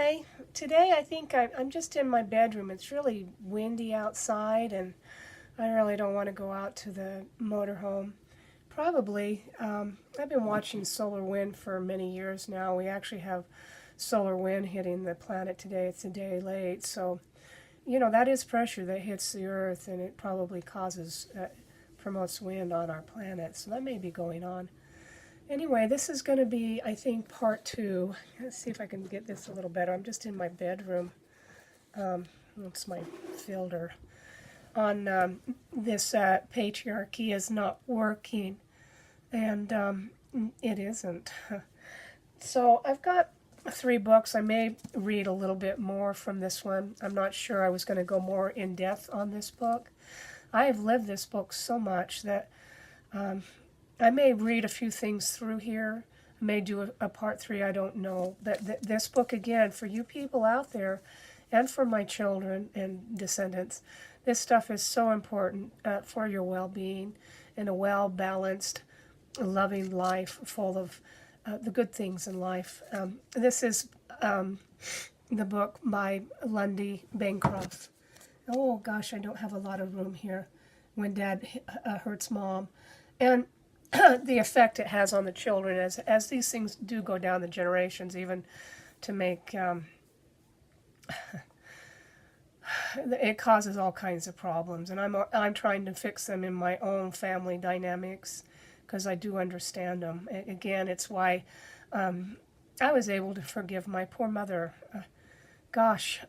Hi. Today I think I'm just in my bedroom. It's really windy outside and I really don't want to go out to the motorhome. Probably. I've been watching solar wind for many years now. We actually have solar wind hitting the planet today. It's a day late. So, that is pressure that hits the earth and it probably promotes wind on our planet. So that may be going on. Anyway, this is going to be, I think, part 2. Let's see if I can get this a little better. I'm just in my bedroom. It's my filter. On this patriarchy is not working. And it isn't. So I've got 3 books. I may read a little bit more from this one. I'm not sure I was going to go more in depth on this book. I have lived this book so much that I may read a few things through here. I may do a part 3, I don't know. But this book, again, for you people out there and for my children and descendants, this stuff is so important for your well-being and a well-balanced, loving life full of the good things in life. This is the book by Lundy Bancroft. Oh, gosh, I don't have a lot of room here. When Dad hurts Mom. And the effect it has on the children as these things do go down the generations, even to make it causes all kinds of problems, and I'm trying to fix them in my own family dynamics because I do understand them. Again, it's why I was able to forgive my poor mother. Gosh.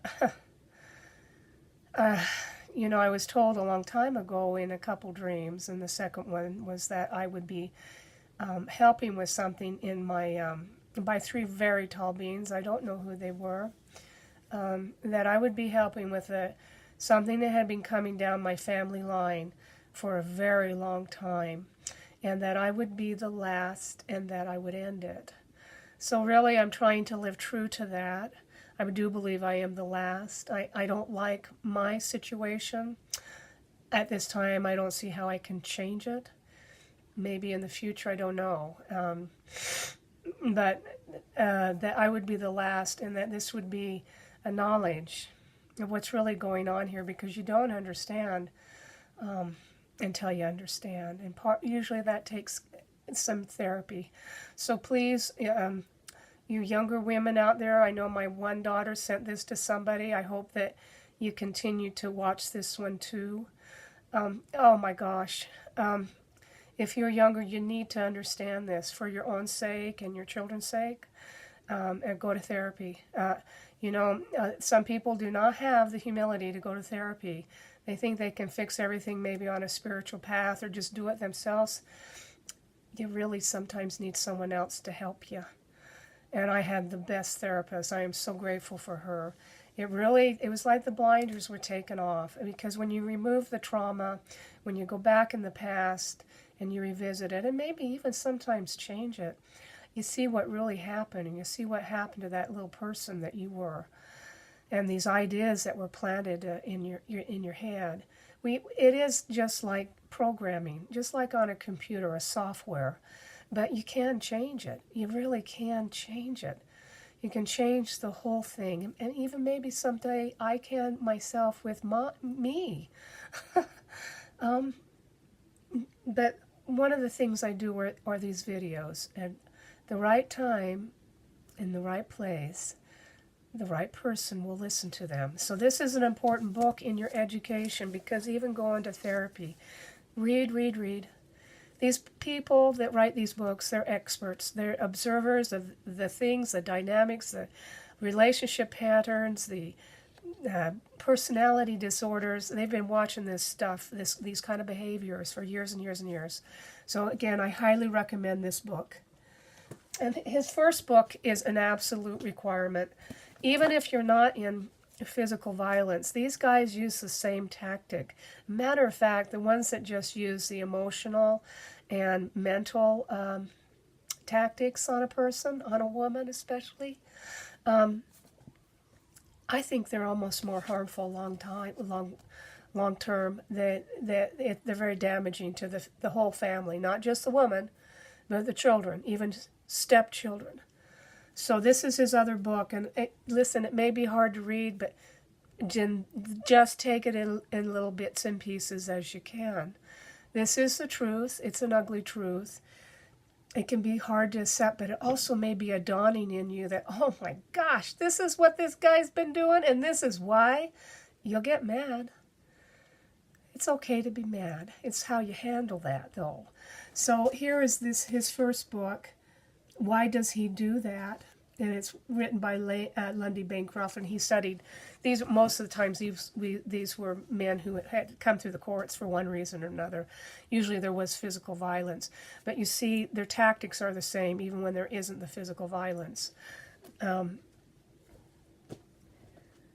I was told a long time ago in a couple dreams, and the second one was that I would be helping with something in my, by 3 very tall beings, I don't know who they were, that I would be helping with something that had been coming down my family line for a very long time, and that I would be the last and that I would end it. So really I'm trying to live true to that. I do believe I am the last. I don't like my situation. At this time, I don't see how I can change it. Maybe in the future, I don't know. But that I would be the last and that this would be a knowledge of what's really going on here, because you don't understand until you understand. And usually that takes some therapy. So please, you younger women out there, I know my one daughter sent this to somebody. I hope that you continue to watch this one too. Oh my gosh. If you're younger, you need to understand this for your own sake and your children's sake, and go to therapy. Some people do not have the humility to go to therapy. They think they can fix everything maybe on a spiritual path or just do it themselves. You really sometimes need someone else to help you. And I had the best therapist. I am so grateful for her. It was like the blinders were taken off. Because when you remove the trauma, when you go back in the past and you revisit it, and maybe even sometimes change it, you see what really happened, and you see what happened to that little person that you were, and these ideas that were planted in your head. It is just like programming, just like on a computer, a software. But you can change it. You really can change it. You can change the whole thing. And even maybe someday I can myself with me. But one of the things I do are these videos. At the right time, in the right place, the right person will listen to them. So this is an important book in your education, because even going to therapy, read. These people that write these books, they're experts. They're observers of the things, the dynamics, the relationship patterns, the personality disorders. They've been watching this stuff, these kind of behaviors for years and years and years. So again, I highly recommend this book. And his first book is an absolute requirement. Even if you're not in physical violence, these guys use the same tactic. Matter of fact, the ones that just use the emotional and mental tactics on a person, on a woman especially, I think they're almost more harmful long term. That they're very damaging to the whole family, not just the woman, but the children, even stepchildren. So this is his other book, and listen, it may be hard to read, but just take it in little bits and pieces as you can. This is the truth. It's an ugly truth. It can be hard to accept, but it also may be a dawning in you that, oh my gosh, this is what this guy's been doing, and this is why. You'll get mad. It's okay to be mad. It's how you handle that, though. So here is his first book, Why Does He Do That? And it's written by Lundy Bancroft, and he studied these. Most of the times, these were men who had come through the courts for one reason or another. Usually there was physical violence. But you see, their tactics are the same, even when there isn't the physical violence.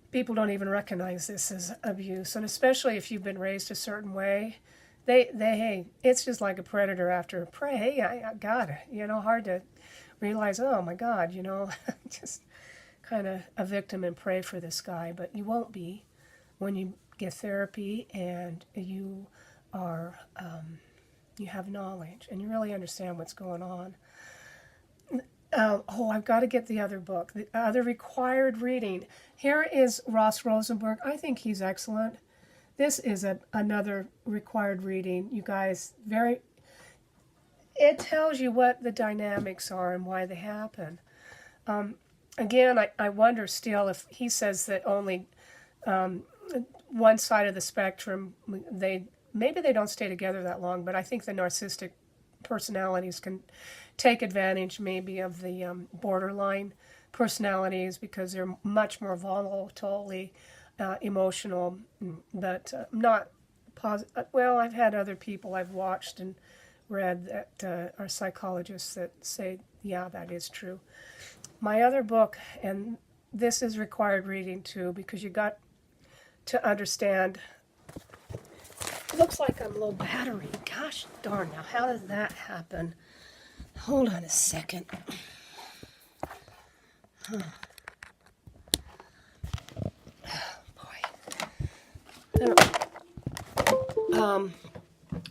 People don't even recognize this as abuse, and especially if you've been raised a certain way, hey, it's just like a predator after a prey. Hey, I got it. Hard to realize, oh my God, just kind of a victim and pray for this guy. But you won't be when you get therapy and you are, you have knowledge and you really understand what's going on. I've got to get the other book, the other required reading. Here is Rosenberg. I think he's excellent. This is another required reading, you guys. It tells you what the dynamics are and why they happen. Again, I wonder still if he says that only one side of the spectrum, maybe they don't stay together that long, but I think the narcissistic personalities can take advantage maybe of the borderline personalities because they're much more volatile, emotional, but not positive. Well, I've had other people I've watched and read that are psychologists that say, yeah, that is true. My other book, and this is required reading too, because you got to understand. It looks like I'm low battery. Gosh darn, now how does that happen? Hold on a second. Huh. Boy.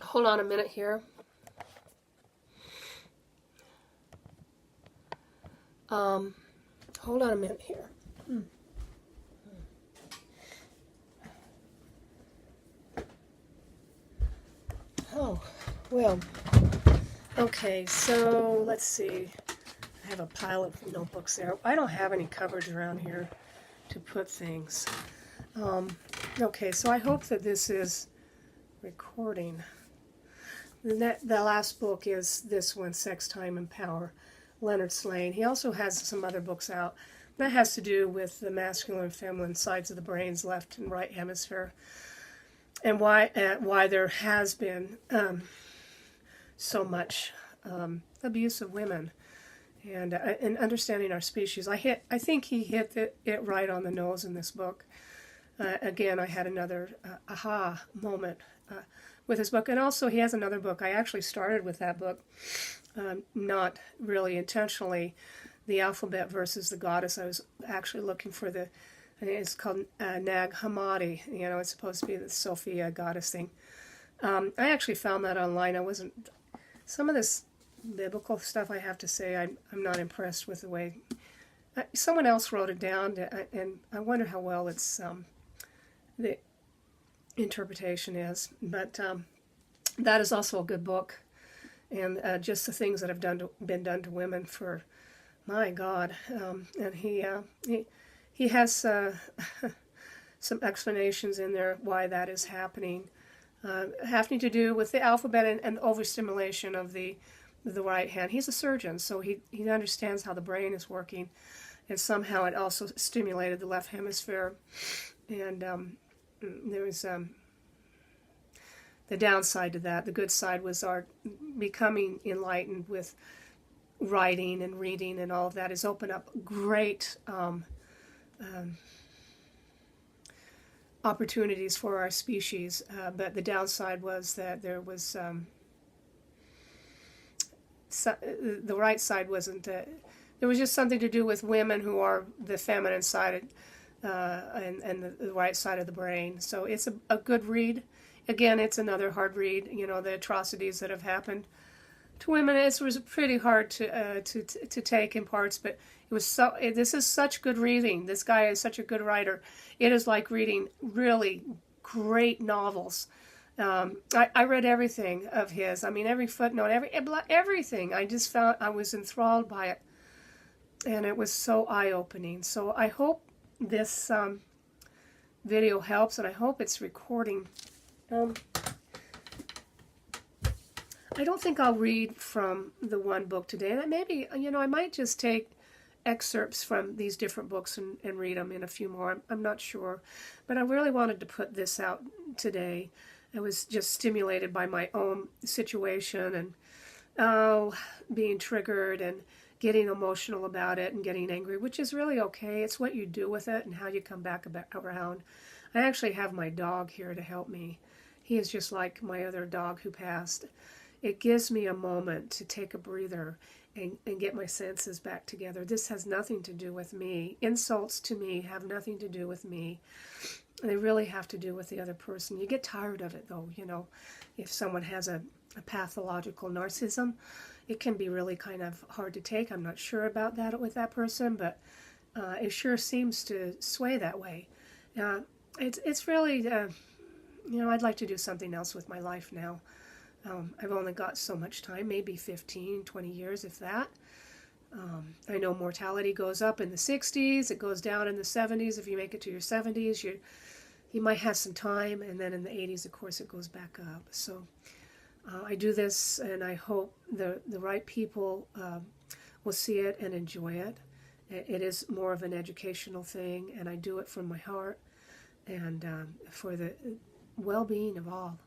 Hold on a minute here. Hold on a minute here. Oh, well, okay, so let's see. I have a pile of notebooks there. I don't have any cupboards around here to put things. Okay, so I hope that this is recording. The last book is this one, Sex, Time, and Power, Leonard Shlain. He also has some other books out. That has to do with the masculine and feminine sides of the brains, left and right hemisphere, and why there has been so much abuse of women, and understanding our species. I think he hit it right on the nose in this book. Again, I had another aha moment with his book, and also he has another book. I actually started with that book, not really intentionally, The Alphabet versus the Goddess. I was actually looking for I think it's called Nag Hammadi. It's supposed to be the Sophia goddess thing. I actually found that online. Some of this biblical stuff, I have to say, I'm not impressed with the way. Someone else wrote it down, and I wonder how well the interpretation is. But that is also a good book. And just the things that have been done to women for, my God. And he has some explanations in there why that is happening, having to do with the alphabet and overstimulation of the right hand. He's a surgeon, so he understands how the brain is working, and somehow it also stimulated the left hemisphere. And there was the downside to that. The good side was our becoming enlightened with writing and reading and all of that has opened up great opportunities for our species, but the downside was that there was the right side wasn't. There was just something to do with women who are the feminine side and the right side of the brain. So it's a good read. Again, it's another hard read. The atrocities that have happened to women. It was pretty hard to take in parts, but it was so. This is such good reading. This guy is such a good writer. It is like reading really great novels. I read everything of his. I mean, every footnote, everything. I just found I was enthralled by it, and it was so eye-opening. So I hope this video helps, and I hope it's recording. I don't think I'll read from the one book today. And maybe, I might just take excerpts from these different books and read them in a few more. I'm not sure. But I really wanted to put this out today. I was just stimulated by my own situation and being triggered and getting emotional about it and getting angry, which is really okay. It's what you do with it and how you come back around. I actually have my dog here to help me. He is just like my other dog who passed. It gives me a moment to take a breather and get my senses back together. This has nothing to do with me. Insults to me have nothing to do with me. They really have to do with the other person. You get tired of it, though, if someone has a pathological narcissism, it can be really kind of hard to take. I'm not sure about that with that person, but it sure seems to sway that way. It's really, I'd like to do something else with my life now. I've only got so much time, maybe 15, 20 years, if that. I know mortality goes up in the 60s, it goes down in the 70s. If you make it to your 70s, you might have some time, and then in the 80s, of course, it goes back up. So I do this, and I hope the right people will see it and enjoy it. It is more of an educational thing, and I do it from my heart and for the well-being of all.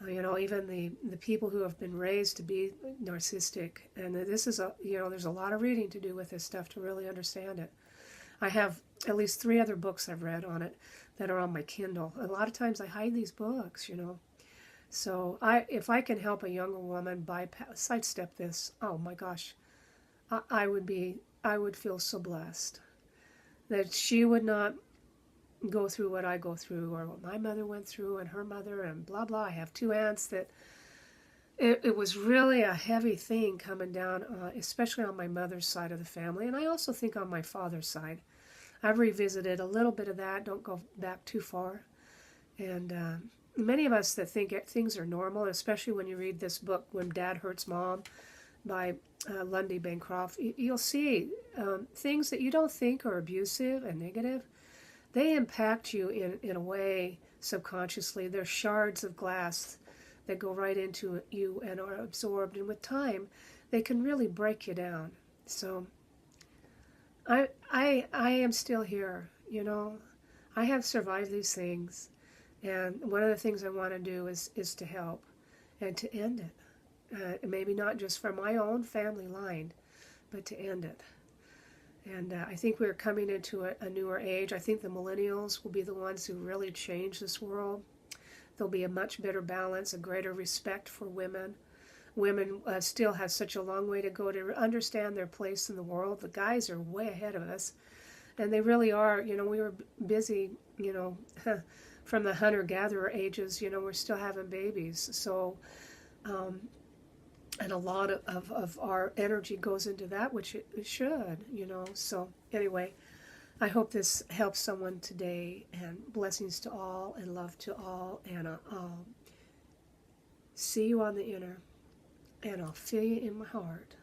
Even the people who have been raised to be narcissistic, and this is there's a lot of reading to do with this stuff to really understand it. I have at least 3 other books I've read on it that are on my Kindle. A lot of times I hide these books, So if I can help a younger woman sidestep this, oh my gosh, I would feel so blessed that she would not go through what I go through, or what my mother went through, and her mother, and blah blah. I have 2 aunts that it was really a heavy thing coming down, especially on my mother's side of the family, and I also think on my father's side. I've revisited a little bit of that. Don't go back too far. And many of us that think things are normal, especially when you read this book, When Dad Hurts Mom, by Lundy Bancroft, you'll see things that you don't think are abusive and negative. They impact you in a way subconsciously. They're shards of glass that go right into you and are absorbed. And with time, they can really break you down. So I am still here, I have survived these things. And one of the things I want to do is to help and to end it. Maybe not just for my own family line, but to end it. And I think we're coming into a newer age. I think the millennials will be the ones who really change this world. There'll be a much better balance, a greater respect for women. Women still have such a long way to go to understand their place in the world. The guys are way ahead of us. And they really are. We were busy, from the hunter-gatherer ages, we're still having babies. So, and a lot of our energy goes into that, which it should, So anyway, I hope this helps someone today, and blessings to all, and love to all, and I'll see you on the inner, and I'll feel you in my heart.